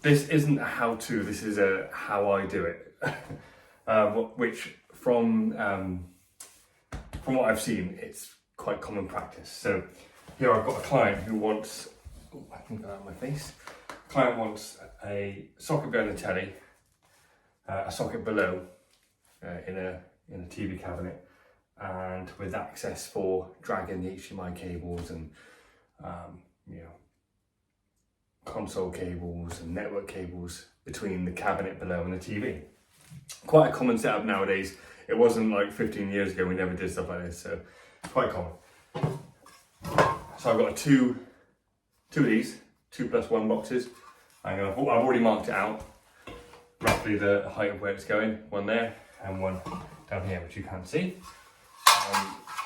this isn't a how-to, this is a how I do it. Which from what I've seen, it's quite common practice. So here I've got a client who wants, I can go out of my face. Client wants a socket behind the telly, a socket below in a TV cabinet, and with access for dragging the HDMI cables and console cables and network cables between the cabinet below and the TV. Quite a common setup nowadays. It wasn't like 15 years ago, we never did stuff like this, so quite common. So I've got two of these, 2+1 boxes. I've already marked it out, roughly the height of where it's going. One there and one down here, which you can't see.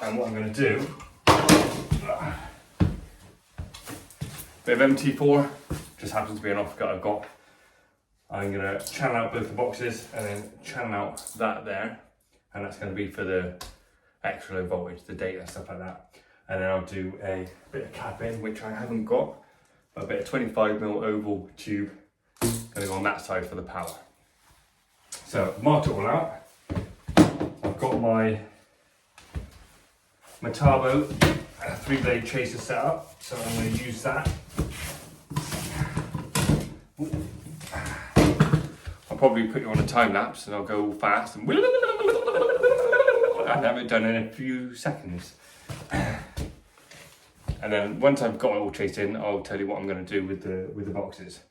And what I'm going to do, bit of MT4, just happens to be an offcut I've got. I'm going to channel out both the boxes and then channel out that there, and that's going to be for the extra low voltage, the data, stuff like that. And then I'll do a bit of capping, which I haven't got, but a bit of 25mm oval tube going to go on that side for the power. So I've marked it all out. I've got my Metabo 3-blade chaser set up, so I'm going to use that. I'll probably put you on a time lapse and I'll go fast and have it done in a few seconds. And then once I've got it all chased in, I'll tell you what I'm going to do with the boxes.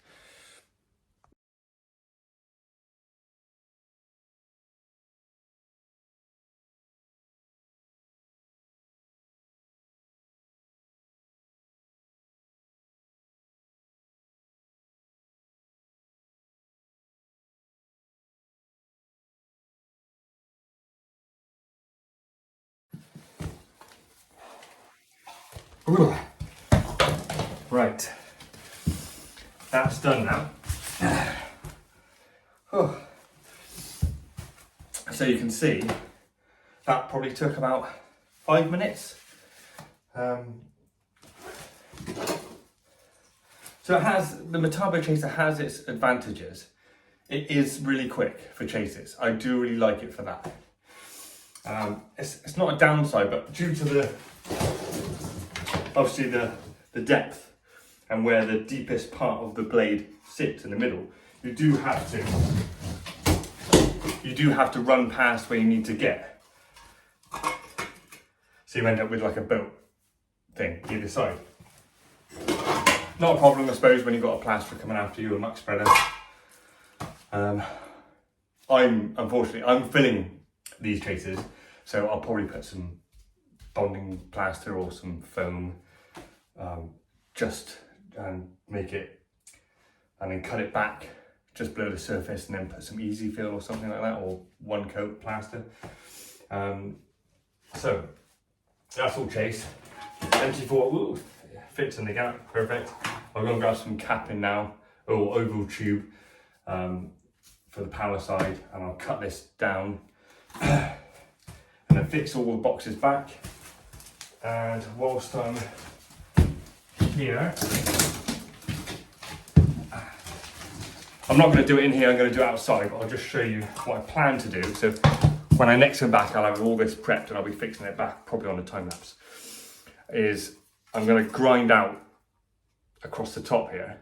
Right, that's done now. So you can see that probably took about 5 minutes. So it has, the Metabo chaser has its advantages. It is really quick for chases. I do really like it for that. It's not a downside, but due to the obviously the depth and where the deepest part of the blade sits in the middle, you do have to run past where you need to get. So you end up with like a boat thing either side. Not a problem, I suppose, when you've got a plaster coming after you, a muck spreader. I'm filling these chasers, so I'll probably put some bonding plaster or some foam, and make it, and then cut it back just below the surface, and then put some easy fill or something like that, or one coat plaster. So that's all chased. MT4 fits in the gap, perfect. I'm going to grab some capping now, or oval tube, for the power side, and I'll cut this down and then fix all the boxes back. And whilst I'm here, I'm not going to do it in here, I'm going to do it outside, but I'll just show you what I plan to do. So when I next come back, I'll have all this prepped and I'll be fixing it back, probably on a time lapse. I'm going to grind out across the top here,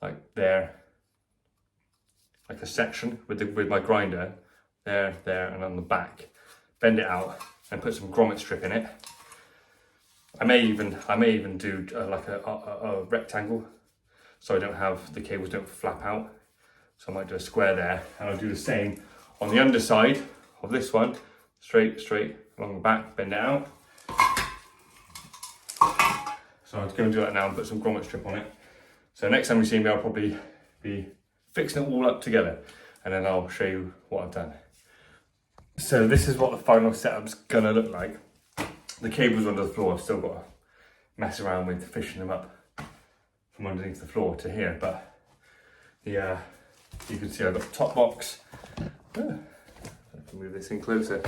like there, like a section with my grinder, there, and on the back. Bend it out and put some grommet strip in it. I may even do like a rectangle, so the cables don't flap out. So I might do a square there, and I'll do the same on the underside of this one, straight along the back, bend it out. So I'm going to do that now and put some grommet strip on it. So next time you see me, I'll probably be fixing it all up together, and then I'll show you what I've done. So this is what the final setup's gonna look like. The cables under the floor, I've still got to mess around with fishing them up from underneath the floor to here, but you can see I've got the top box. I can move this in closer.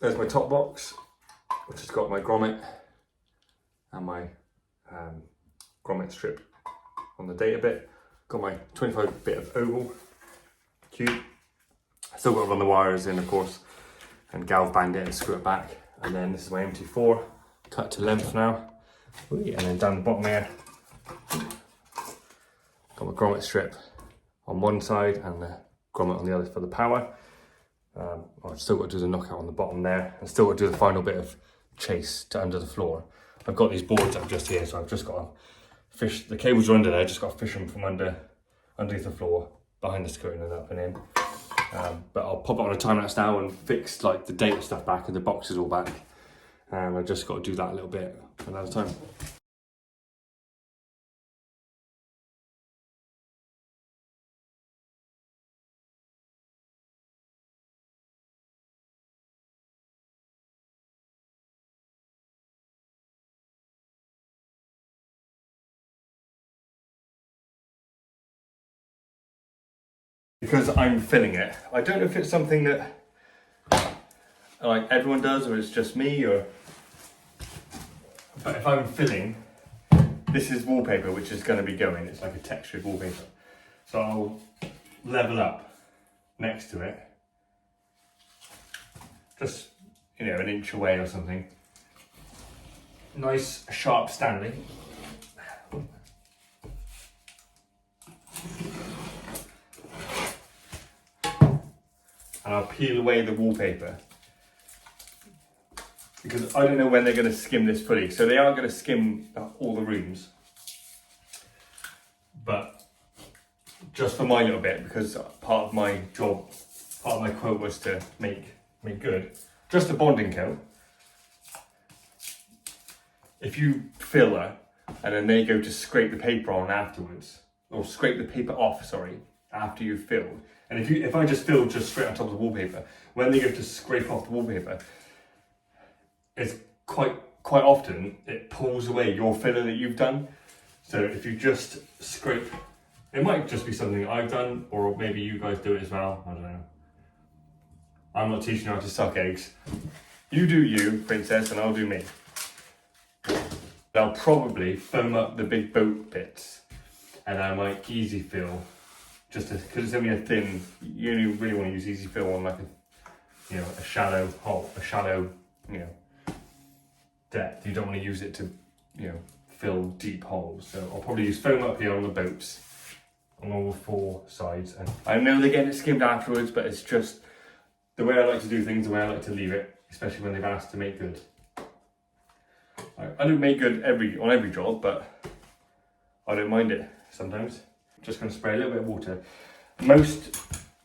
There's my top box, which has got my grommet and my grommet strip on the data bit. Got my 25 bit of oval cube. I still got to run the wires in, of course, and galv band it and screw it back. And then this is my MT4, cut to length now. And then down the bottom here, got my grommet strip on one side and the grommet on the other for the power. I've still got to do the knockout on the bottom there, and still got to do the final bit of chase to under the floor. I've got these boards up just here, so I've just got to fish, the cables are under there, just got to fish them from underneath the floor, behind the skirting and up and in. But I'll pop it on a time lapse now and fix like the data stuff back and the boxes all back. And I've just got to do that a little bit another time. Because I'm filling it. I don't know if it's something that like everyone does or it's just me, or but if I'm filling, this is wallpaper which is going to be going, it's like a textured wallpaper. So I'll level up next to it, just, you know, an inch away or something. Nice sharp standing. And I'll peel away the wallpaper, because I don't know when they're going to skim this fully. So they aren't going to skim all the rooms, but just for my little bit, because part of my job, part of my quote was to make good. Just a bonding coat. If you fill her and then they go to scrape the paper on afterwards, or scrape the paper off, sorry, after you've filled. And if I just fill just straight on top of the wallpaper, when they go to scrape off the wallpaper, it's quite often it pulls away your filler that you've done. So if you just scrape, it might just be something I've done, or maybe you guys do it as well. I don't know. I'm not teaching you how to suck eggs. You do you, princess, and I'll do me. I'll probably foam up the big boat bits, and I might easy fill. Just because it's only a thin, you only really want to use easy fill on like a shallow hole, a shallow, depth. You don't want to use it to, fill deep holes. So I'll probably use foam up here on the boats, on all 4 sides. And I know they're getting it skimmed afterwards, but it's just the way I like to do things, the way I like to leave it, especially when they've asked to make good. I don't make good on every job, but I don't mind it sometimes. Just going to spray a little bit of water. Most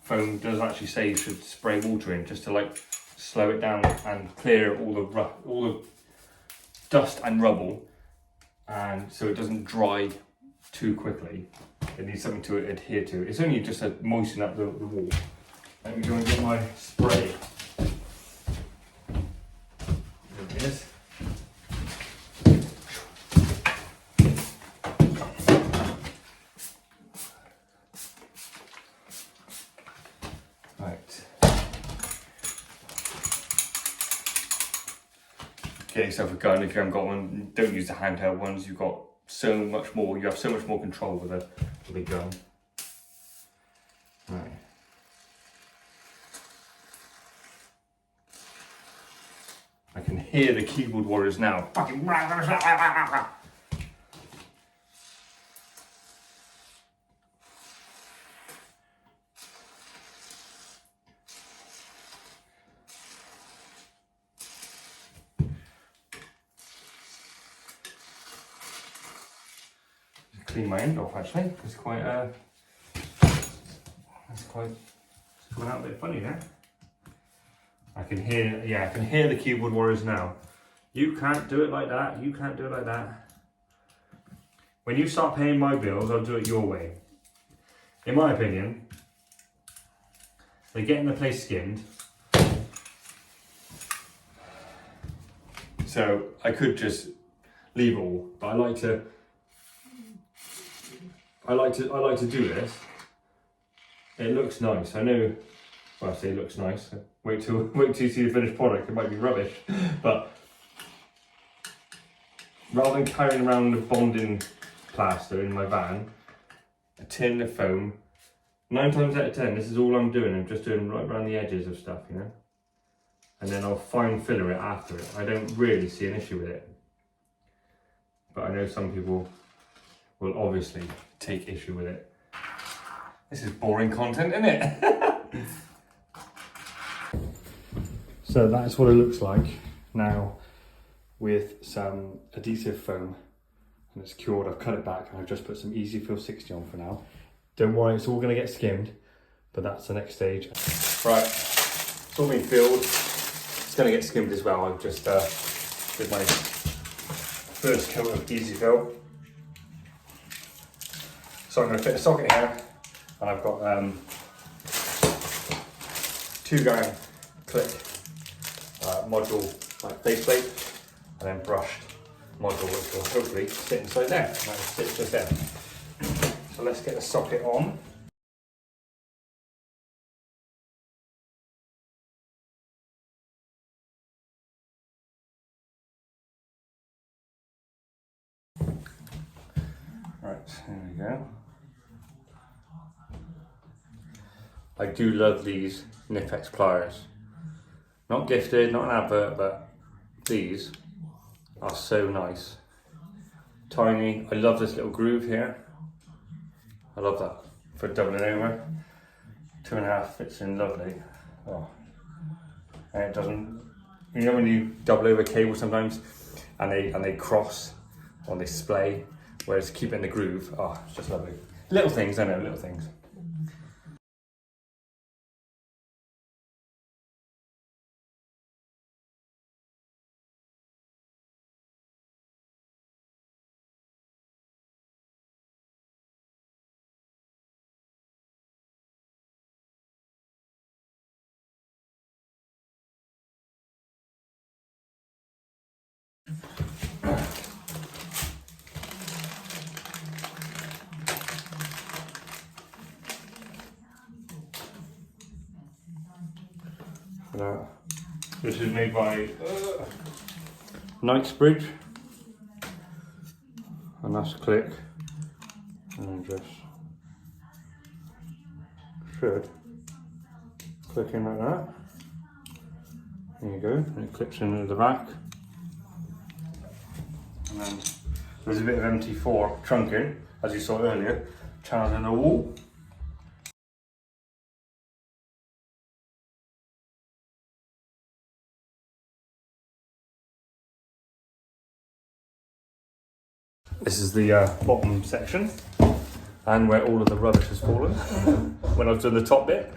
foam does actually say you should spray water in, just to like slow it down and clear all the dust and rubble, and so it doesn't dry too quickly. It needs something to adhere to. It's only just to moisten up the wall. Let me go and get my spray. There it is. Get yourself a gun if you haven't got one. Don't use the handheld ones. You've got so much more. You have so much more control with a gun. Right. I can hear the keyboard warriors now. Fucking. Clean my end off actually. It's quite it's coming out a bit funny there. I can hear the keyboard warriors now. You can't do it like that, you can't do it like that. When you start paying my bills, I'll do it your way. In my opinion, they're getting the place skimmed. So I could just leave it all, but I like to do this. It looks nice. I know. Well, I say it looks nice. Wait till you see the finished product. It might be rubbish, but rather than carrying around the bonding plaster in my van, a tin of foam. 9 times out of 10, this is all I'm doing. I'm just doing right around the edges of stuff, you know. And then I'll fine filler it after it. I don't really see an issue with it. But I know some people will obviously take issue with it. This is boring content, isn't it? So that's what it looks like now with some adhesive foam, and it's cured. I've cut it back and I've just put some Easy Fill 60 on for now. Don't worry, it's all going to get skimmed, but that's the next stage. Right, it's all been filled. It's going to get skimmed as well. I've just did my first coat of Easy Fill. So I'm going to fit a socket here, and I've got 2-gram click module like faceplate, and then brushed module which will hopefully sit inside there. Might sit just there. So let's get the socket on. Right, there we go. I do love these Nipex pliers. Not gifted, not an advert, but these are so nice. Tiny. I love this little groove here. I love that for doubling over. 2.5 fits in lovely. Oh. And it doesn't, you know when you double over cable sometimes and they cross or they splay, whereas keep it in the groove, oh, it's just lovely. Little things, I know, little things. This is made by Knightsbridge, and that's click, and just should click in like that. There you go, and it clips into the back. And then there's a bit of MT4 trunking, as you saw earlier, channeled in the wall. This is the bottom section, and where all of the rubbish has fallen when I've done the top bit.